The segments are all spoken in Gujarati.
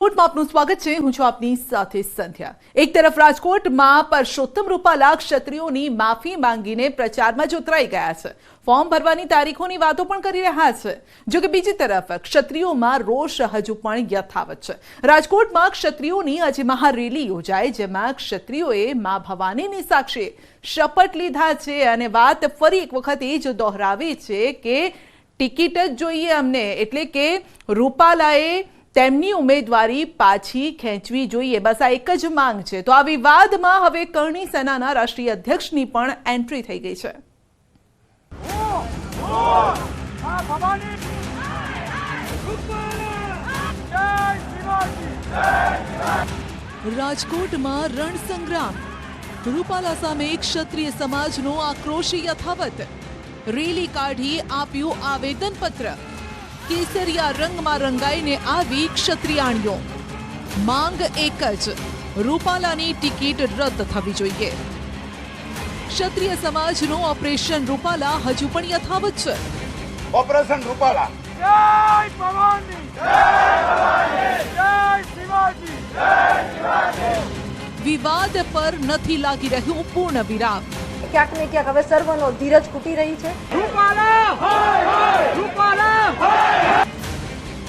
રાજકોટમાં આપનું સ્વાગત છે। હું છું આપની સાથે સંધ્યા। એક તરફ રાજકોટમાં પરસોત્તમ રૂપાલા ક્ષત્રિયોની માફી માંગીને પ્રચારમાં જોતરાઈ ગયા છે। ફોર્મ ભરવાની તારીખોની વાતો પણ કરી રહ્યા છે। જો કે બીજી તરફ ક્ષત્રિયોમાં રોષ હજુ પણ યથાવત છે। રાજકોટમાં ક્ષત્રિયોની આજે મહારેલી યોજાઈ, જેમાં ક્ષત્રિયોએ મા ભવાનીની સાક્ષી શપથ લીધા છે અને વાત ફરી એક વખત એ જ દોહરાવી છે કે ટિકિટ જ જોઈએ અમને, એટલે કે રૂપાલાએ તેમની ઉમેદવારી પાછી ખેંચવી જોઈએ, બસ આ એક જ માંગ છે। તો આ વિવાદમાં હવે કરણી સેનાના રાષ્ટ્રીય અધ્યક્ષની પણ એન્ટ્રી થઈ ગઈ છે। રાજકોટમાં રણસંગ્રામ, રૂપાલા સામે ક્ષત્રિય સમાજનો આક્રોશ યથાવત। રેલી કાઢી આપ્યું આવેદનપત્ર। કેસરિયા રંગમાં રંગાઈને આવી ક્ષત્રિયાણીઓ। માંગ એક જ, રૂપાલાની ટિકિટ રદ થવી જોઈએ। ક્ષત્રિય સમાજનો ઓપરેશન રૂપાલા હજુ પણ યથાવત છે। ઓપરેશન રૂપાલા, જય ભવાની, જય ભવાની, જય શિવાજી, જય શિવાજી। વિવાદ પર નથી લાગી રહ્યું પૂર્ણ વિરામ। ક્યાંક ને ક્યાંક હવે સર્વનો ધીરજ ખૂટી રહી છે।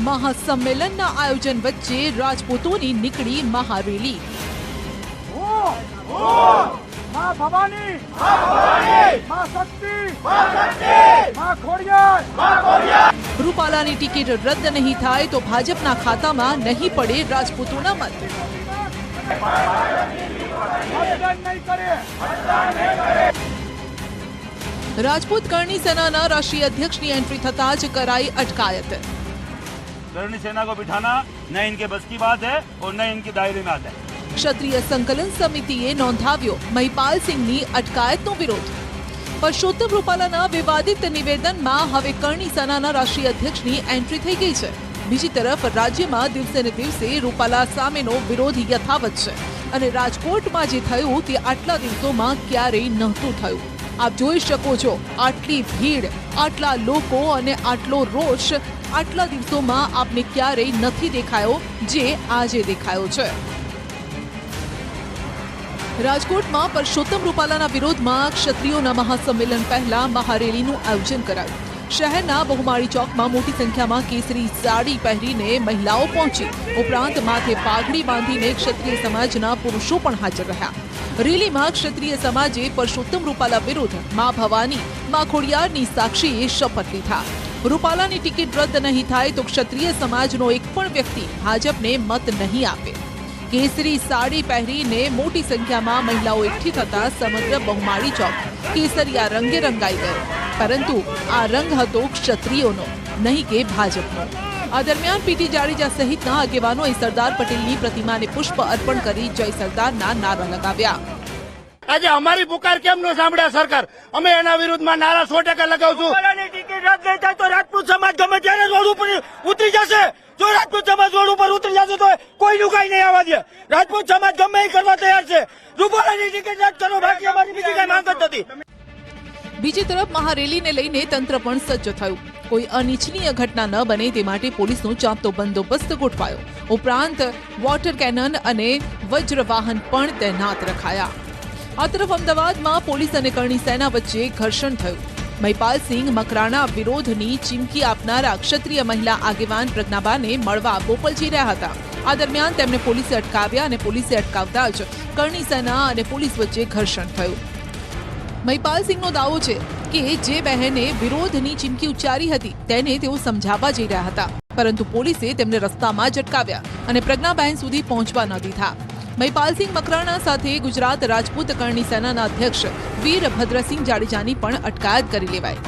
મહાસંમેલનના આયોજન વચ્ચે રાજપૂતોની નીકળી મહારેલી। માં ભવાની, માં શક્તિ, માં ખોડિયાર। રૂપાલાની ટિકિટ રદ નહીં થાય તો ભાજપના ખાતામાં નહીં પડે રાજપૂતોના મત। રાજપૂત કરણી સેનાના રાષ્ટ્રીય અધ્યક્ષની એન્ટ્રી થતા જ કરાઈ અટકાયત। करणी सेना को बिठाना न इनके बस की बात है और न इनके दायरे में आता है। ક્ષત્રિય સંકલન સમિતિએ નોંધાવ્યો મહિપાલ સિંહની અટકાયતનો વિરોધ। પરસોત્તમ રૂપાલાના વિવાદિત નિવેદનમાં હવે કરણી સેનાના રાષ્ટ્રીય અધ્યક્ષની એન્ટ્રી થઈ ગઈ છે। બીજી તરફ રાજ્યમાં દિવસે ને દિવસે રૂપાલા સામેનો વિરોધ યથાવત છે અને રાજકોટમાં જે થયું તે આટલા દિવસોમાં ક્યારેય નહોતું થયું। આપ જોઈ શકો છો, આટલી ભીડ, આટલા લોકો અને આટલો રોષ આટલા દિવસોમાં આપને ક્યારેય નથી દેખાયો જે આજે દેખાયો છે। રાજકોટમાં પરસોત્તમ રૂપાલાના વિરોધમાં ક્ષત્રિયોના મહાસંમેલન પહેલા મહારેલીનું આયોજન કરાયું। શહેરના બહુમાળી ચોકમાં મોટી સંખ્યામાં કેસરી સાડી પહેરીને મહિલાઓ પહોંચી, ઉપરાંત માથે પાઘડી બાંધીને ક્ષત્રિય સમાજના પુરુષો પણ હાજર રહ્યા। રેલીમાં ક્ષત્રિય સમાજે પરસોત્તમ રૂપાલા વિરુદ્ધ મા ભવાની, મા ખોડિયારની સાક્ષીએ શપથ લીધા। રૂપાલાની ટિકિટ રદ નહીં થાય તો ક્ષત્રિય સમાજનો એક પણ વ્યક્તિ ભાજપને મત નહીં આપે। કેસરી સાડી પહેરીને મોટી સંખ્યામાં મહિલાઓ એકઠી થતા સમગ્ર બહુમાળી ચોક કેસરિયા રંગે રંગાઈ ગયો, પરંતુ આ રંગ હતો ક્ષત્રિયોનો, નહીં કે ભાજપનો। આ દરમિયાન પીટી જાડેજા સહિતના આગેવાનોએ સરદાર પટેલની પ્રતિમાને પુષ્પ અર્પણ કરી જય સરદારના નારા લગાવ્યા। આજે અમારી પુકાર કેમ ન સાંભળ્યા સરકાર? અમે એના વિરુદ્ધમાં નારા 100% લગાવશું। ટિકિટ રદ નહીં થાય તો રાજપૂત સમાજ ગમે ત્યારે રોડ ઉપર ઉતરી જશે। જો રાજપૂત સમાજ રોડ ઉપર ઉતરી જશે તો કોઈનું કઈ નહીં આવવા દે। રાજપૂત સમાજ ગમે એ કરવા તૈયાર છે। રૂપાલાની ટિકિટ રદ કરો, બાકી અમારી બીજી કઈ માંગ જ નથી। બીજી તરફ મહારેલીને લઈને તંત્ર પણ સજ્જ થયું। કોઈ અનિચ્છનીય ઘટના ન બને તે માટે પોલીસનો ચાંપતો બંદોબસ્ત ગોઠવાયો। ઉપરાંત વોટર કેનન અને વજ્રવાહન પણ તૈનાત રખાયા। આ તરફ અમદાવાદમાં પોલીસ અને કરણી સેના વચ્ચે ઘર્ષણ થયું। મહિપાલ સિંહ મકરાણા વિરોધની ચીમકી આપનારા ક્ષત્રિય મહિલા આગેવાન પ્રજ્ઞાબાને મળવા બોપલ જઈ રહ્યા હતા। આ દરમિયાન તેમને પોલીસે અટકાવ્યા અને પોલીસે અટકાવતા જ કરણી સેના અને પોલીસ વચ્ચે ઘર્ષણ થયું। મહિપાલ સિંહનો દાવો છે કે જે બહેને વિરોધની ચીમકી ઉચ્ચારી હતી તેને તેઓ સમજાવવા જઈ રહ્યા હતા, પરંતુ પોલીસે તેમને રસ્તામાં જ અટકાવ્યા અને પ્રજ્ઞાબહેન સુધી પહોંચવા ન દીધા। મહિપાલ સિંહ મકરાણા સાથે ગુજરાત રાજપૂત કરણી સેનાના અધ્યક્ષ વીરભદ્રસિંહ જાડેજાની પણ અટકાયત કરી લેવાઈ।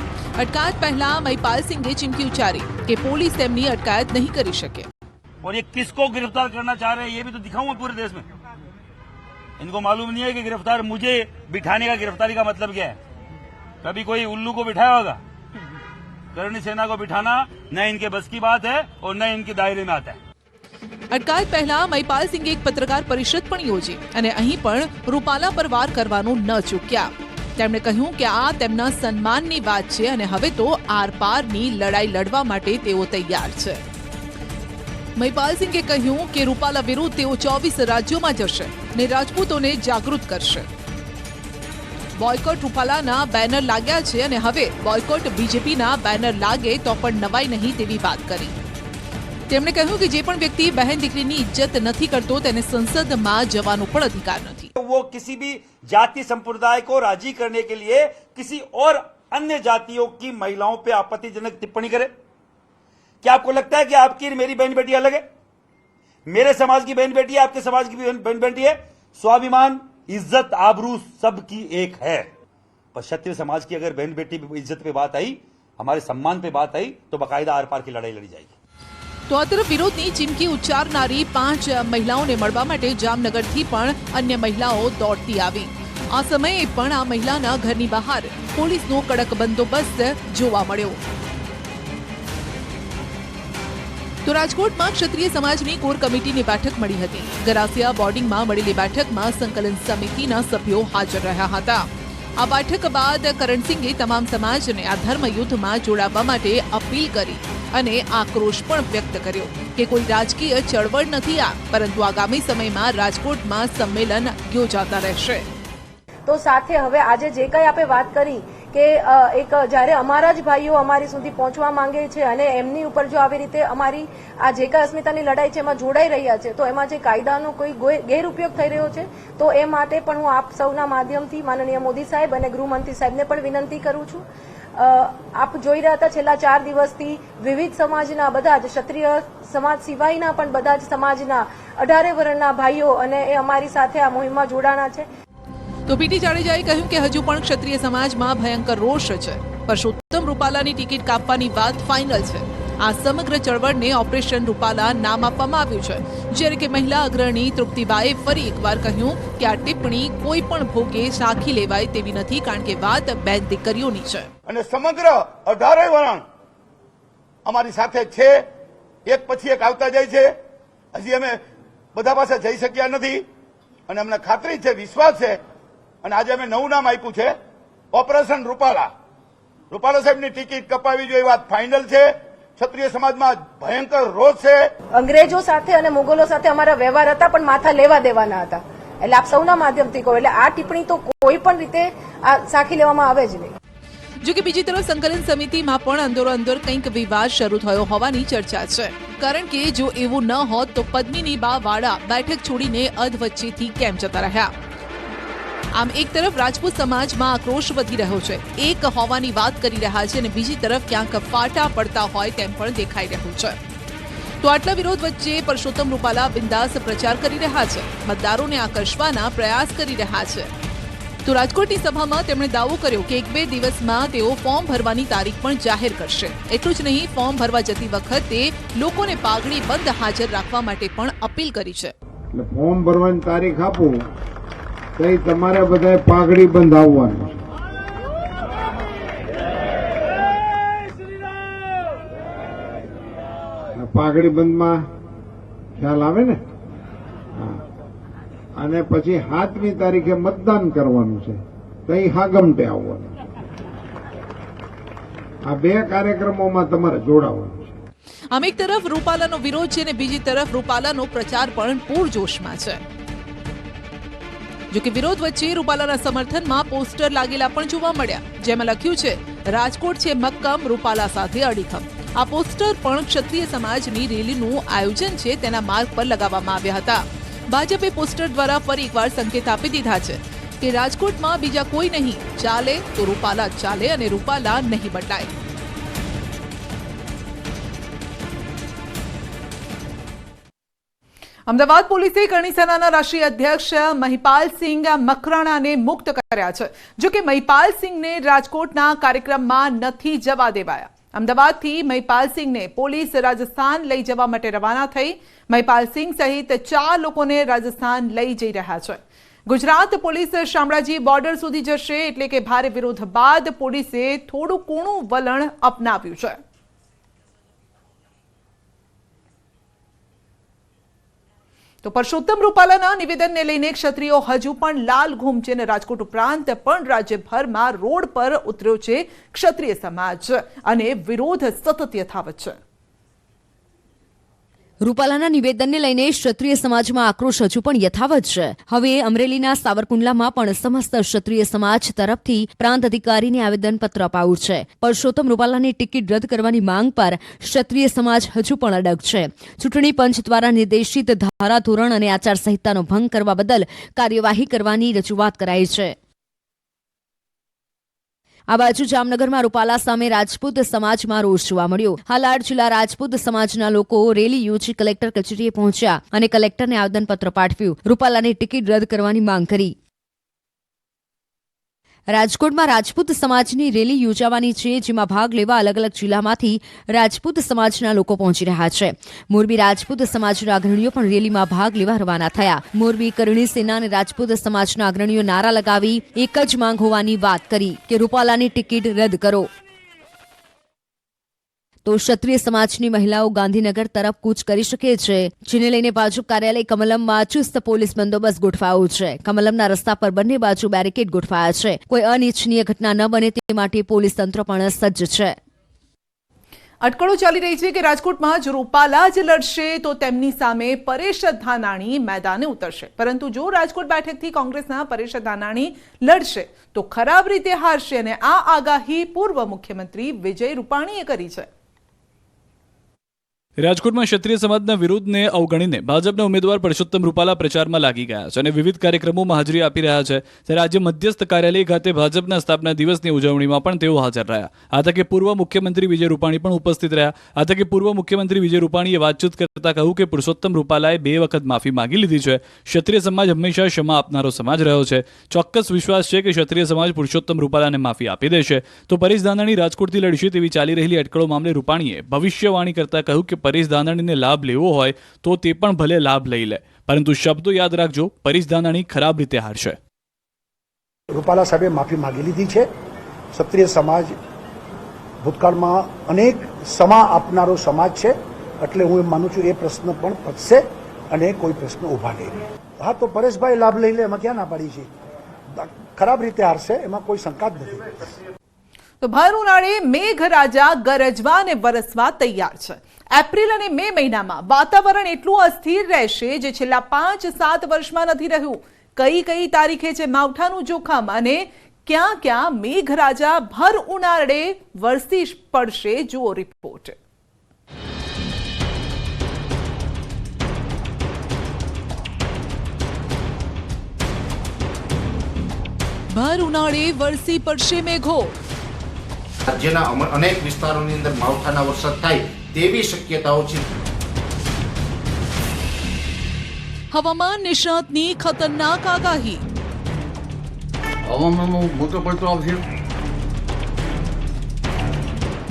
અટકાયત પહેલા મહિપાલ સિંહે ચીમકી ઉચ્ચારી કે પોલીસ તેમની અટકાયત નહીં કરી શકે। और ये किसको गिरफ्तार करना चाह रहे हैं ये भी तो दिखाऊंगा पूरे देश में। इनको मालूम नहीं है कि गिरफ्तार मुझे बिठाने का, गिरफ्तारी का मतलब क्या है। कभी कोई उल्लू को बिठाया होगा? करणी सेना को बिठाना न इनके बस की बात है और न इनके दायरे में आता है। અટકાયત પહેલા મહિપાલ સિંહે એક પત્રકાર પરિષદ પણ યોજી અને અહીં પણ રૂપાલા પર વાર કરવાનું ન ચૂક્યા। તેમણે કહ્યું કે આ તેમના સન્માનની વાત છે અને હવે તો આરપારની લડાઈ લડવા માટે તેઓ તૈયાર છે। મહિપાલસિંહે કહ્યું કે રૂપાલા વિરુદ્ધ તેઓ 24 રાજ્યોમાં જશે ને રાજપૂતોને જાગૃત કરશે. બોયકોટ રૂપાલાના બેનર લાગ્યા છે અને હવે બોયકોટ બીજેપીના બેનર લાગે તો પણ નવાઈ નહીં તેવી વાત કરી. તેમણે કહ્યું કે જે પણ વ્યક્તિ બહેન દીકરીની ઇજ્જત નથી કરતો તેને સંસદમાં જવાનો પણ અધિકાર નથી. वो किसी भी जाति संप्रदाय को राजी करने के लिए किसी और अन्य जातियों की महिलाओं पे आपत्तिजनक टिप्पणी करे? क्या आपको लगता है कि आपकी मेरी बहन बेटी अलग है? मेरे समाज की बहन बेटी है, आपके समाज की बहन बेटी है. स्वाभिमान, इज्जत, आबरू सबकी एक है. पर क्षत्रिय समाज की अगर बहन बेटी इज्जत पे बात आई, हमारे सम्मान पे बात आई तो बाकायदा आर पार की लड़ाई लड़ी जाएगी. તો આ તરફ વિરોધની ચીમકી ઉચ્ચારનારી 5 મહિલાઓને મળવા માટે જામનગરથી પણ અન્ય મહિલાઓ દોડતી આવી. આ સમયે પણ આ મહિલાના ઘરની બહાર પોલીસનો કડક બંદોબસ્ત જોવા મળ્યો. તો રાજકોટમાં ક્ષત્રિય સમાજની કોર કમિટીની બેઠક મળી હતી. ગરાસિયા બોર્ડિંગમાં મળેલી બેઠકમાં સંકલન સમિતિના સભ્યો હાજર રહ્યા હતા. આ બેઠક બાદ કરણસિંહે તમામ સમાજને આ ધર્મયુદ્ધમાં જોડાવા માટે અપીલ કરી અને આક્રોશ પણ વ્યક્ત કર્યો કે કોઈ રાજકીય ચળવળ નથી આ, પરંતુ આગામી સમયમાં રાજકોટમાં સંમેલન યોજાતા રહેશે. તો સાથે હવે આજે જે કંઈ આપણે વાત કરી કે એક જ્યારે અમારા જ ભાઈઓ અમારી સુધી પહોંચવા માંગે છે અને એમની ઉપર જો આવી રીતે અમારી આ જે કંઈ અસ્મિતાની લડાઈ છે એમાં જોડાઈ રહ્યા છે તો એમાં જે કાયદાનો કોઈ ગેરઉપયોગ થઈ રહ્યો છે તો એ માટે પણ હું આપ સૌના માધ્યમથી માનનીય મોદી સાહેબ અને ગૃહમંત્રી સાહેબને પણ વિનંતી કરું છું. આપ જોઈ રહ્યા હતા છેલ્લા 4 દિવસથી વિવિધ સમાજના બધા જ ક્ષત્રિય સમાજ સિવાયના પણ બધા જ સમાજના 18 વર્ણના ભાઈઓ અને એ અમારી સાથે આ મુહિમમાં જોડાણા છે. તો પીટી જાડેજાએ કહ્યું કે હજુ પણ ક્ષત્રિય સમાજમાં ભયંકર રોષ છે. પરસોત્તમ રૂપાલાની ટિકિટ કાપવાની વાત ફાઇનલ છે. આ સમગ્ર ચળવળને ઓપરેશન રૂપાલા નામ આપવામાં આવ્યું છે. જ્યારે કે મહિલા અગ્રણી તૃપ્તિબાએ ફરી એકવાર કહ્યું કે આ ટિપ્પણી કોઈ પણ ભોગે સાખી લેવાય તેવી નથી, કારણ કે વાત બેન દીકરીઓની છે. અને સમગ્ર 18 વરણ અમારી સાથે છે, એક પછી એક આવતા જાય છે. હજી અમે બધા પાસે જઈ શક્યા નથી અને અમને ખાતરી છે, વિશ્વાસ છે અને આજે અમે નવું નામ આપ્યું છે ઓપરેશન રૂપાલા. રૂપાલા સાહેબની ટિકિટ કપાવી જોઈએ વાત ફાઇનલ છે. ક્ષત્રિય સમાજમાં ભયંકર રોષ છે. અંગ્રેજો સાથે અને મુગલો સાથે અમારા વ્યવહાર હતા પણ માથા લેવા દેવાના હતા. એટલે આપ સૌના માધ્યમથી કહો એટલે આ ટિપ્પણી તો કોઈ પણ રીતે સાખી લેવામાં આવે જ નહીં. જો કે બીજી તરફ સંકલન સમિતિમાં પણ અંદરો-અંદર કંઈક વિવાદ શરૂ થયો હોવાની ચર્ચા છે. કારણ કે જો એવું ન હોત તો પદ્મિની બા વાળા બેઠક છોડીને અધવચ્ચેથી કેમ જતા રહ્યા? આમ એક તરફ રાજપૂત સમાજમાં આક્રોશ વધી રહ્યો છે, એક હોવાની વાત કરી રહ્યા છે અને બીજી તરફ ક્યાંક ફાટા પડતા હોય તેમ પણ દેખાઈ રહ્યું છે. તો આટલા વિરોધ વચ્ચે પરસોત્તમ રૂપાલા બિંદાસ પ્રચાર કરી રહ્યા છે, મતદારોને આકર્ષવાના પ્રયાસ કરી રહ્યા છે. તો રાજકોટની સભામાં તેમણે દાવો કર્યો કે 1-2 દિવસમાં તેઓ ફોર્મ ભરવાની તારીખ પણ જાહેર કરશે. એટલું જ નહીં, ફોર્મ ભરવા જતી વખતે લોકોને પાઘડી બંધ હાજર રાખવા માટે પણ અપીલ કરી છે. એટલે ફોર્મ ભરવાની તારીખ આપું તો તમારે બધાએ પાઘડી બંધ આવવાનું છે. પાઘડી બંધમાં ખ્યાલ આવે ને? અને પછી 7મી તારીખે મતદાન કરવાનું છે તો એ હાગમટે આવવાનું છે. આ 2 કાર્યક્રમોમાં તમારે જોડાવાનું છે. આમ એક તરફ રૂપાલાનો વિરોધ છે અને બીજી તરફ રૂપાલાનો પ્રચાર પણ પૂરજોશમાં છે. જો કે વિરોધ વચ્ચે રૂપાલાના સમર્થનમાં પોસ્ટર લાગેલા પણ જોવા મળ્યા, જેમાં લખ્યું છે રાજકોટ છે મક્કમ, રૂપાલા સાથે અડીખમ. આ પોસ્ટર પણ ક્ષત્રિય સમાજની રેલીનું આયોજન છે તેના માર્ગ પર લગાવવામાં આવ્યા હતા. ભાજપે પોસ્ટર દ્વારા ફરી એકવાર સંકેત આપી દીધા છે કે રાજકોટમાં બીજા કોઈ નહીં, ચાલે તો રૂપાલા ચાલે અને રૂપાલા નહીં બદલાય. અમદાવાદ પોલીસે કરણી સેનાના રાષ્ટ્રીય અધ્યક્ષ મહિપાલસિંહ મકરાણાને મુક્ત કર્યા છે. જો કે મહિપાલસિંહને રાજકોટના કાર્યક્રમમાં નથી જવા દેવાયા. અમદાવાદથી મહિપાલસિંહને પોલીસ રાજસ્થાન લઈ જવા માટે રવાના થઈ. મહિપાલસિંહ સહિત 4 લોકોને રાજસ્થાન લઈ જઈ રહ્યા છે. ગુજરાત પોલીસ શામળાજી બોર્ડર સુધી જશે, એટલે કે ભારે વિરોધ બાદ પોલીસે થોડું કૂણું વલણ અપનાવ્યું છે. તો પરસોત્તમ રૂપાલાના નિવેદનને લઈને ક્ષત્રિયો હજુ પણ લાલ ઘૂમ છે અને રાજકોટ ઉપરાંત પણ રાજ્યભરમાં રોડ પર ઉતર્યો છે ક્ષત્રિય સમાજ અને વિરોધ સતત યથાવત છે. રૂપાલાના નિવેદનને લઈને ક્ષત્રિય સમાજમાં આક્રોશ હજુ પણ યથાવત છે. હવે અમરેલીના સાવરકુંડલામાં પણ સમસ્ત ક્ષત્રિય સમાજ તરફથી પ્રાંત અધિકારીને આવેદનપત્ર અપાયું છે. પરસોત્તમ રૂપાલાની ટિકિટ રદ કરવાની માંગ પર ક્ષત્રિય સમાજ હજુ પણ અડગ છે. ચૂંટણી પંચ દ્વારા નિર્દેશિત ધારાધોરણ અને આચારસંહિતાનો ભંગ કરવા બદલ કાર્યવાહી કરવાની રજૂઆત કરાઈ છે. આ બાજુ જામનગરમાં રૂપાલા સામે રાજપૂત સમાજમાં રોષ જોવા મળ્યો. હાલાર જિલ્લા રાજપૂત સમાજના લોકો રેલી યોજી કલેક્ટર કચેરીએ પહોંચ્યા અને કલેક્ટરને આવેદનપત્ર પાઠવ્યું. રૂપાલાની ટિકિટ રદ કરવાની માંગ કરી. રાજકોટમાં રાજપૂત સમાજની રેલી યોજાવાની છે, જેમાં ભાગ લેવા અલગ અલગ જિલ્લામાંથી રાજપૂત સમાજના લોકો પહોંચી રહ્યા છે. મોરબી રાજપૂત સમાજના અગ્રણીઓ પણ રેલીમાં ભાગ લેવા રવાના થયા. મોરબી કરણી સેના અને રાજપૂત સમાજના અગ્રણીઓ નારા લગાવી એક જ માંગ હોવાની વાત કરી કે રૂપાલાની ટિકિટ રદ કરો. તો ક્ષત્રિય સમાજની મહિલાઓ ગાંધીનગર તરફ કૂચ કરી શકે છે, જેને લઈને ભાજપ કાર્યાલય કમલમમાં ચુસ્ત પોલીસ બંદોબસ્ત ગોઠવાયો છે. કમલમના રસ્તા પર બંને બાજુ બેરિકેડ ગોઠવાયા છે. કોઈ અનિચ્છનીય ઘટના ન બને તે માટે પોલીસ તંત્ર પણ સજ્જ છે. અટકળો ચાલી રહી છે કે રાજકોટમાં જો રૂપાલા જ લડશે તો તેમની સામે પરેશ ધાનાણી મેદાને ઉતરશે, પરંતુ જો રાજકોટ બેઠકથી કોંગ્રેસના પરેશ ધાનાણી લડશે તો ખરાબ રીતે હારશે અને આ આગાહી પૂર્વ મુખ્યમંત્રી વિજય રૂપાણીએ કરી છે. રાજકોટમાં ક્ષત્રિય સમાજના વિરોધને અવગણીને ભાજપના ઉમેદવાર પરસોત્તમ રૂપાલા પ્રચારમાં લાગી ગયા છે અને વિવિધ કાર્યક્રમોમાં હાજરી આપી રહ્યા છે. ત્યારે આજે મધ્યસ્થ કાર્યાલય ખાતે ભાજપના સ્થાપના દિવસની ઉજવણીમાં પણ તેઓ હાજર રહ્યા. આ તકે પૂર્વ મુખ્યમંત્રી વિજય રૂપાણી પણ ઉપસ્થિત રહ્યા. આ તકે પૂર્વ મુખ્યમંત્રી વિજય રૂપાણીએ વાતચીત કરતા કહ્યું કે પુરુષોત્તમ રૂપાલાએ 2 વખત માફી માંગી લીધી છે. ક્ષત્રિય સમાજ હંમેશા ક્ષમા આપનારો સમાજ રહ્યો છે. ચોક્કસ વિશ્વાસ છે કે ક્ષત્રિય સમાજ પુરુષોત્તમ રૂપાલાને માફી આપી દેશે. તો પરેશ ધાનાણી રાજકોટથી લડશે તેવી ચાલી રહેલી અટકળો મામલે રૂપાણીએ ભવિષ્યવાણી કરતા કહ્યું કે પરેશ ધાનાણીને લાભ લેવો હોય તો તે પણ ભલે લાભ લઈ લે, પરંતુ શબ્દો યાદ રાખજો, પરેશ ધાનાણી ખરાબ રીતે હારશે. રૂપાલા સાહેબે માફી માંગી લીધી છે. ક્ષત્રિય સમાજ ભૂતકાળમાં અનેક સમા આપનારો સમાજ છે, એટલે હું એમ માનું છું એ પ્રશ્ન પણ પતશે અને કોઈ પ્રશ્ન ઉભા નહીં. હા, તો પરેશભાઈ લાભ લઈ લે, એમાં ક્યાં ના પાડી છે. ખરાબ રીતે હારશે, એમાં કોઈ શંકા જ નથી. તો ભર ઉનાળે મેઘરાજા ગરજવા અને વરસવા તૈયાર છે. એપ્રિલ અને મે મહિનામાં વાતાવરણ એટલું અસ્થિર રહેશે જે છેલ્લા 5-7 વર્ષમાં નથી રહ્યું. કઈ તારીખે છે માવઠાનું જોખમ અને ક્યાં ક્યાં મેઘરાજા ભર ઉનાળે વરસી પડશે, જુઓ રિપોર્ટ. ભર ઉનાળે વરસી પડશે મેઘો. રાજ્યના અનેક વિસ્તારોની અંદર માવઠાના વરસાદ થાય તેવી શક્યતાઓ છે. હવામાન નિષ્ણાતની ખતરનાક આગાહી. હવામાનમાં મોટો પડતો આવશે.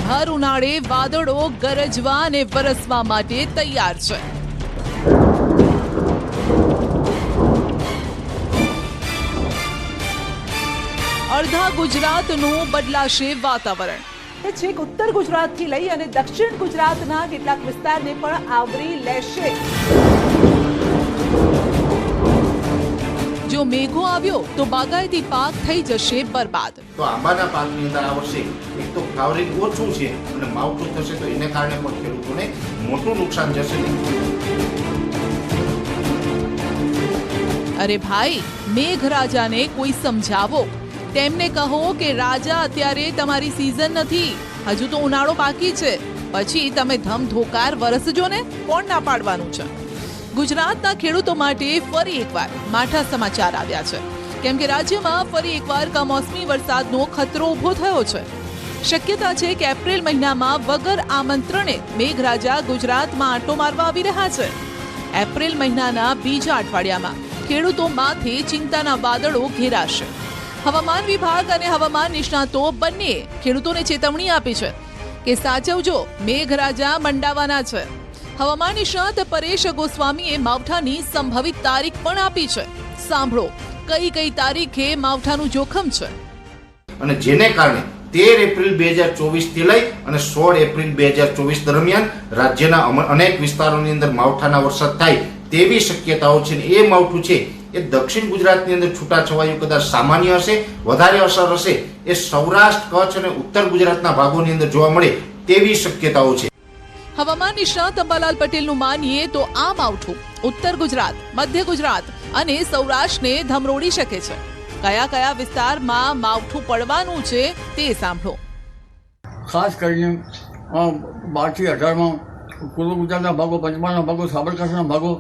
ભર ઉનાળે વાદળો ગરજવા અને વરસવા માટે તૈયાર છે. અડધા ગુજરાતનું બદલાશે વાતાવરણ. છેક ઉત્તર ગુજરાતથી લઈ અને દક્ષિણ ગુજરાતના કેટલાક વિસ્તારને પણ આવરી લેશે. જો મેઘો આવ્યો તો બાગાયતી પાક થઈ જશે બરબાદ. તો આંબાના પાકની અંદર આ વર્ષે એક તો ફ્લાવરિંગ ઓછું છે અને માવઠું થશે તો એને કારણે પણ ખેડૂતોને મોટું નુકસાન જશે. અરે ભાઈ, મેઘરાજાને કોઈ સમજાવો. તેમને કહો કે રાજા, અત્યારે તમારી સીઝન નથી, હજુ તો ઉનાળો બાકી છે, પછી તમે ધમધોકાર વરસજો ને, કોણ ના પાડવાનું છે. ગુજરાતના ખેડૂતો માટે ફરી એકવાર માઠા સમાચાર આવ્યા છે, કેમ કે રાજ્યમાં ફરી એકવાર કમોસમી વરસાદનો ખતરો ઊભો થયો છે. શક્યતા છે કે એપ્રિલ મહિનામાં વગર આમંત્રણે મેઘરાજા ગુજરાતમાં આંટો મારવા આવી રહ્યા છે. એપ્રિલ મહિનાના બીજા અઠવાડિયામાં ખેડૂતો માથે ચિંતાના વાદળો ઘેરાશે. હવામાન વિભાગ અને હવામાન નિષ્ણાતો બંને ખેડૂતોને ચેતવણી આપી છે કે સાચવજો, મેઘરાજા મંડાવાના છે. હવામાન નિષ્ણાત પરેશ ગોસ્વામીએ માવઠાની સંભવિત તારીખ પણ આપી છે. સાંભળો કઈ તારીખે માવઠાનું જોખમ છે. અને જેને કારણે 13 એપ્રિલ 2024 થી લઈ અને 16 એપ્રિલ 2024 દરમિયાન રાજ્યના અનેક વિસ્તારોની અંદર માવઠાના વરસાદ થાય તેવી શક્યતાઓ છે. એ માવઠું છે એ દક્ષિણ ગુજરાતની અંદર છૂટાછવાયું કદાચ સામાન્ય હશે, વધારે અસર હશે એ સૌરાષ્ટ્ર, કચ્છ અને ઉત્તર ગુજરાતના ભાગોની અંદર જોવા મળે તેવી શક્યતાઓ છે. હવામાન નિષ્ણાત અંબાલાલ પટેલનું માનીએ તો આ માવઠું ઉત્તર ગુજરાત, મધ્ય ગુજરાત અને સૌરાષ્ટ્રને ધમરોડી શકે છે. કયા કયા વિસ્તારમાં માવઠું પડવાનું છે તે સાંભળો. ખાસ કરીને 12 થી 18માં પૂર્વ ગુજરાતના ભાગો, પંચમહાલના ભાગો, સાબરકાંઠાના ભાગો,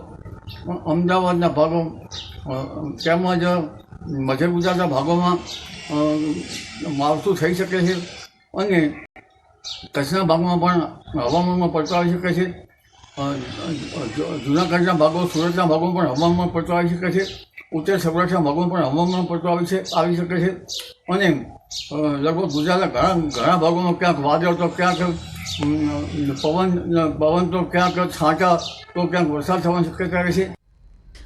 અમદાવાદના ભાગો તેમજ મધ્ય ગુજરાતના ભાગોમાં માવઠું થઈ શકે છે અને કચ્છના ભાગમાં પણ હવામાનમાં પડતો આવી શકે છે. જૂનાગઢના ભાગો, સુરતના ભાગોમાં પણ હવામાનમાં પડતો આવી શકે છે. ઉત્તર સૌરાષ્ટ્રના ભાગોમાં પણ હવામાનમાં પડતો આવી શકે છે અને લગભગ ગુજરાતના ઘણા ભાગોમાં ક્યાંક વાદળ તો ક્યાંક પવન તો ક્યાંક છાંટા તો ક્યાંક વરસાદ થવાની શક્યતા રહે છે.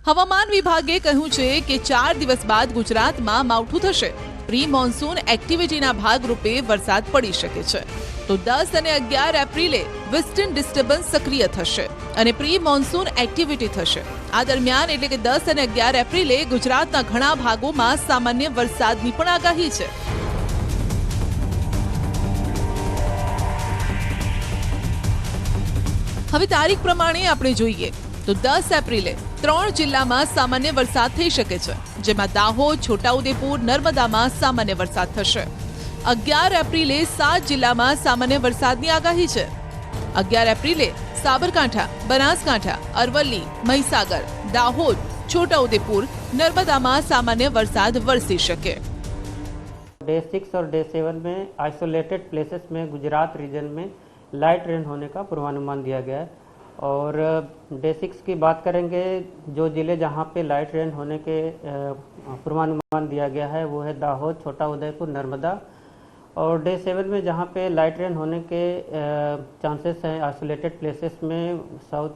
હવામાન વિભાગે કહ્યું છે કે 4 દિવસ બાદ ગુજરાતમાં માવઠું થશે. પ્રી મોન્સૂન એક્ટિવિટીના ભાગરૂપે વરસાદ પડી શકે છે. તો 10 અને 11 એપ્રિલે વેસ્ટર્ન ડિસ્ટર્બન્સ સક્રિય થશે અને પ્રી મોન્સૂન એક્ટિવિટી થશે. આ દરમિયાન એટલે કે 10 અને 11 એપ્રિલે ગુજરાતના ઘણા ભાગોમાં સામાન્ય વરસાદની પણ આગાહી છે. હવે તારીખ પ્રમાણે આપણે જોઈએ તો 10 એપ્રિલે 3 જિલ્લામાં સામાન્ય વરસાદ થઈ શકે છે, જેમાં દાહોદ, છોટાઉદેપુર, નર્મદામાં સામાન્ય વરસાદ થશે. 11 એપ્રિલે 7 જિલ્લામાં સામાન્ય વરસાદની આગાહી છે. 11 એપ્રિલે સાબરકાંઠા, બનાસકાંઠા, અરવલ્લી, મહીસાગર, દાહોદ, છોટાउदेपुर, नर्मदाમાં सामान्य वरसाद वरसी શકે. डे 6 और डे 7 में आइसोलेटेड प्लेसेस में गुजरात रीजन में लाइट रेन होने का पूर्वानुमान दिया गया है. और डे 6 की बात करेंगे, जो ज़िले जहां पे लाइट रेन होने के पूर्वानुमान दिया गया है वो है दाहोद, छोटाउदेपुर, नर्मदा. और डे 7 में जहां पे लाइट रेन होने के चांसेस हैं आइसोलेटेड प्लेसेस में साउथ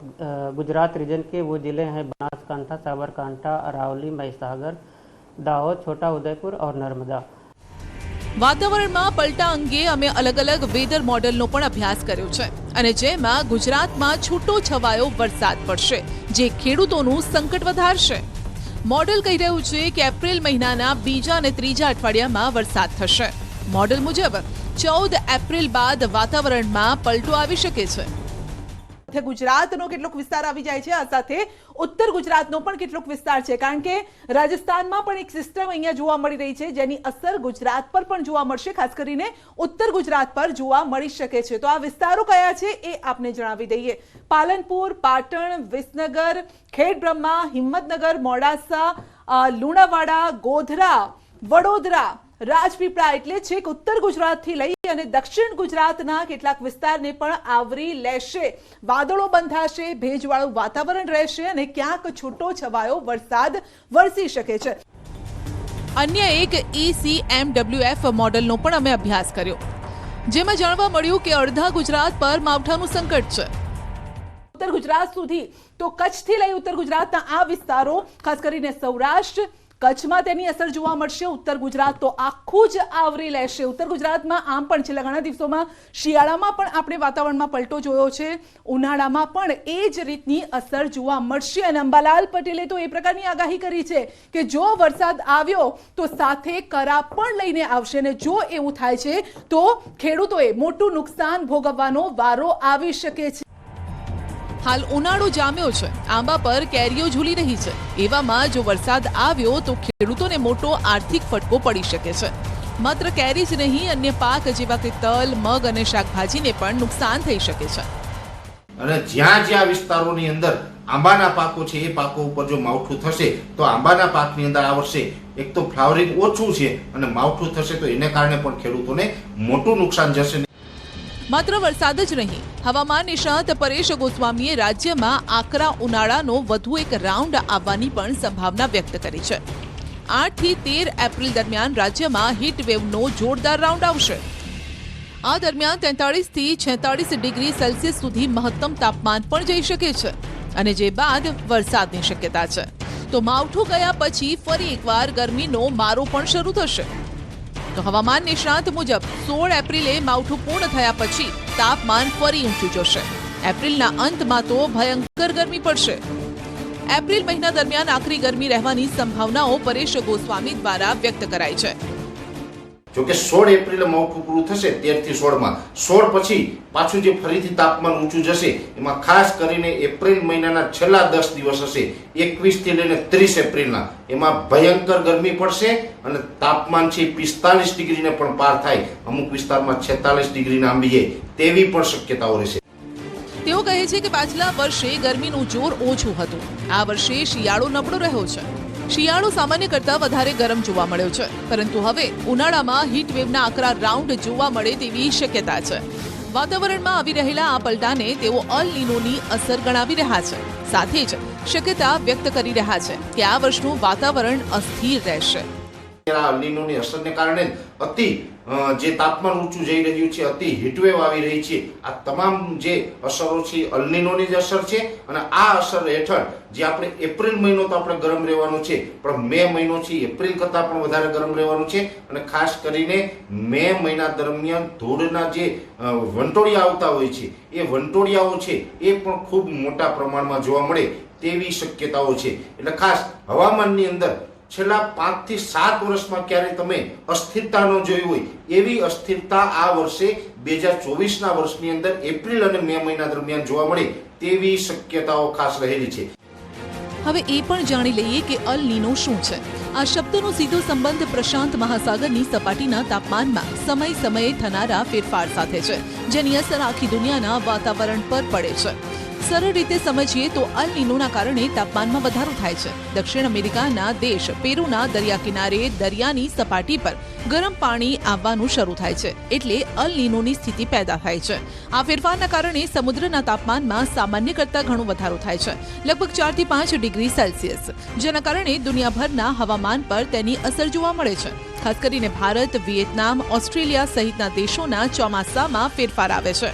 गुजरात रीजन के वो ज़िले हैं बनासकांठा, साबरकांठा, अरावली, महीसागर, दाहोद, छोटाउदेपुर और नर्मदा. વાતાવરણમાં પલટા અંગે અમે અલગ અલગ વેધર મોડલનો પણ અભ્યાસ કર્યો છે અને જેમાં ગુજરાતમાં છૂટો છવાયો વરસાદ પડશે, જે ખેડૂતોનું સંકટ વધારશે. મોડલ કહી રહ્યું છે કે એપ્રિલ મહિનાના બીજા અને ત્રીજા અઠવાડિયામાં વરસાદ થશે. મોડલ મુજબ 14 એપ્રિલ બાદ વાતાવરણમાં પલટો આવી શકે છે. ગુજરાતનો કેટલોક વિસ્તાર આવી જાય છે, આ સાથે ઉત્તર ગુજરાતનો પણ કેટલોક વિસ્તાર છે, કારણ કે રાજસ્થાનમાં પણ એક સિસ્ટમ અહીંયા જોવા મળી રહી છે જેની અસર ગુજરાત પર પણ જોવા મળશે, ખાસ કરીને ઉત્તર ગુજરાત પર જોવા મળી શકે છે. તો આ વિસ્તારો કયા છે એ આપને જણાવી દઈએ. પાલનપુર, પાટણ, વિસનગર, ખેડબ્રહ્મા, હિંમતનગર, મોડાસા, લુણાવાડા, ગોધરા, વડોદરા, રાજપીપળા એટલે છેક ઉત્તર ગુજરાતથી લઈ અને દક્ષિણ ગુજરાતના કેટલાક વિસ્તારને પણ આવરી લેશે. વાદળો બંધાશે, ભેજવાળું વાતાવરણ રહેશે અને ક્યાંક છૂટો છવાયો વરસાદ વરસી શકે છે. અન્ય એક ECMWF મોડલનો પણ અમે અભ્યાસ કર્યો, જેમાં જાણવા મળ્યું કે અડધા ગુજરાત પર માવઠાનું સંકટ છે. ઉત્તર ગુજરાત સુધી તો કચ્છથી લઈ ઉત્તર ગુજરાતના આ વિસ્તારો, ખાસ કરીને સૌરાષ્ટ્ર, કચ્છમાં તેની અસર જોવા મળશે. ઉત્તર ગુજરાત તો આખું જ આવરી લેશે. ઉત્તર ગુજરાતમાં આમ પણ છેલ્લા ઘણા દિવસોમાં શિયાળામાં પણ આપણે વાતાવરણમાં પલટો જોયો છે, ઉનાળામાં પણ એ જ રીતની અસર જોવા મળશે. અને અંબાલાલ પટેલે તો એ પ્રકારની આગાહી કરી છે કે જો વરસાદ આવ્યો તો સાથે કરા પણ લઈને આવશે અને જો એવું થાય છે તો ખેડૂતોએ મોટું નુકસાન ભોગવવાનો વારો આવી શકે છે. હાલ ઉનાળો જામ્યો છે, આંબા પર કેરીઓ ઝૂલી રહી છે. એવામાં જો વરસાદ આવ્યો તો ખેડૂતોને મોટો આર્થિક ફટકો પડી શકે છે. માત્ર કેરી જ નહીં, અન્ય પાક જેવા કે તલ, મગ અને શાકભાજીને પણ નુકસાન થઈ શકે છે. અને જ્યાં જ્યાં વિસ્તારોની અંદર આંબાના પાકો છે એ પાકો ઉપર જો માવઠું થશે તો આંબાના પાકની અંદર આ વર્ષે એક તો ફ્લાવરિંગ ઓછું છે અને માવઠું થશે તો એને કારણે પણ ખેડૂતોને મોટું નુકસાન જશે. માત્ર વરસાદ જ નહીં, હવામાન નિષ્ણાત પરેશ ગોસ્વામીએ રાજ્યમાં આકરા ઉનાળાનો વધુ એક રાઉન્ડ આવવાની પણ સંભાવના વ્યક્ત કરી છે. 8 થી 13 એપ્રિલ દરમિયાન રાજ્યમાં હીટ વેવનો જોરદાર રાઉન્ડ આવશે. આ દરમિયાન 43 થી 46 ડિગ્રી સેલ્સિયસ સુધી મહત્તમ તાપમાન પણ જઈ શકે છે અને જે બાદ વરસાદની શક્યતા છે. તો માવઠું ગયા પછી ફરી એકવાર ગરમીનો મારો પણ શરૂ થશે. તો હવામાન નિષ્ણાત મુજબ 16 એપ્રિલે માવઠું પૂર્ણ થયા પછી તાપમાન ફરી ઊંચું જશે. એપ્રિલના અંતમાં તો ભયંકર ગરમી પડશે. એપ્રિલ મહિના દરમિયાન આકરી ગરમી રહેવાની સંભાવનાઓ પરેશ ગોસ્વામી દ્વારા વ્યક્ત કરાઈ છે. જોકે 16 એપ્રિલે માવઠું પૂરું થશે 13 થી 16 16 પછી પાછું જે ફરીથી તાપમાન ઊંચું જશે એમાં ખાસ કરીને એપ્રિલ મહિનાના છેલ્લા 10 દિવસ હશે 21 થી લઈને 30 એપ્રિલના એમાં ભયંકર ગરમી પડશે અને તાપમાન છે 45 ડિગ્રીને પણ પાર થાય, અમુક વિસ્તારમાં 46 ડિગ્રીને આંબી જાય તેવી પણ શક્યતાઓ રહેશે. તેઓ કહે છે કે પાછલા વર્ષે ગરમીનું જોર ઓછું હતું, આ વર્ષે શિયાળો નબળો રહ્યો છે. શિયાળો સામાન્ય કરતા વધારે ગરમ જોવા મળ્યો છે, પરંતુ હવે ઉનાળામાં હીટ વેવના આકરા રાઉન્ડ જોવા મળે તેવી શક્યતા છે. વાતાવરણમાં આવી રહેલા આ પલટાને તેઓ અલ નીનોની અસર ગણાવી રહ્યા છે. સાથે જ શક્યતા વ્યક્ત કરી રહ્યા છે કે આ વર્ષનું વાતાવરણ અસ્થિર રહેશે. અલ નીનોની અસરને કારણે અતિ જે તાપમાન ઊંચું જઈ રહ્યું છે, અતિ હીટવેવ આવી રહી છે, આ તમામ જે અસરો છે અલ નીનોની જ અસર છે. અને આ અસર હેઠળ જે આપણે એપ્રિલ મહિનો તો આપણે ગરમ રહેવાનો છે, પણ મે મહિનો છે એપ્રિલ કરતાં પણ વધારે ગરમ રહેવાનો છે. અને ખાસ કરીને મે મહિના દરમિયાન ધૂળના જે વંટોળિયા આવતા હોય છે એ વંટોળિયાઓ છે એ પણ ખૂબ મોટા પ્રમાણમાં જોવા મળે તેવી શક્યતાઓ છે. એટલે ખાસ હવામાનની અંદર છેલ્લા 5 થી 7 વર્ષમાં ક્યારે તમે અસ્થિરતા ન જોઈ હોય એવી અસ્થિરતા આ વર્ષે 2024ના વર્ષની અંદર એપ્રિલ અને મે મહિના દરમિયાન જોવા મળે તેવી શક્યતાઓ ખાસ રહેલી છે. હવે એ પણ જાણી લઈએ કે અલ નીનો શું છે. આ શબ્દનો સીધો સંબંધ પ્રશાંત મહાસાગરની સપાટીના તાપમાનમાં સમય સમયે થનારા ફેરફાર સાથે છે, જેની અસર આખી દુનિયાના વાતાવરણ પર પડે છે. સરળ રીતે સમજીએ તો અલ નીનોના કારણે તાપમાનમાં વધારો થાય છે. દક્ષિણ અમેરિકાના દેશ પેરુના દરિયા કિનારે દરિયાની સપાટી પર ગરમ પાણી આવવાનું શરૂ થાય છે, એટલે અલ નીનોની સ્થિતિ પેદા થાય છે. આ ફેરફારના કારણે સમુદ્રના તાપમાનમાં સામાન્ય કરતાં ઘણો વધારો થાય છે, લગભગ 4 થી 5 ડિગ્રી સેલ્સિયસ, જેના કારણે દુનિયાભરના હવામાન પર તેની અસર જોવા મળે છે. ખાસ કરીને ભારત, વિયેતનામ, ઓસ્ટ્રેલિયા સહિતના દેશોના ચોમાસામાં ફેરફાર આવે છે.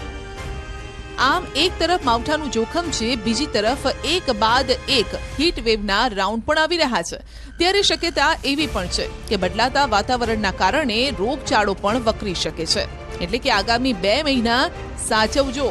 આમ એક તરફ માવઠાનું જોખમ છે, બીજી તરફ એક બાદ એક હીટ વેવના રાઉન્ડ પણ આવી રહ્યા છે. ત્યારે શક્યતા એવી પણ છે કે બદલાતા વાતાવરણના કારણે રોગચાળો પણ વકરી શકે છે. એટલે કે આગામી 2 મહિના સાચવજો.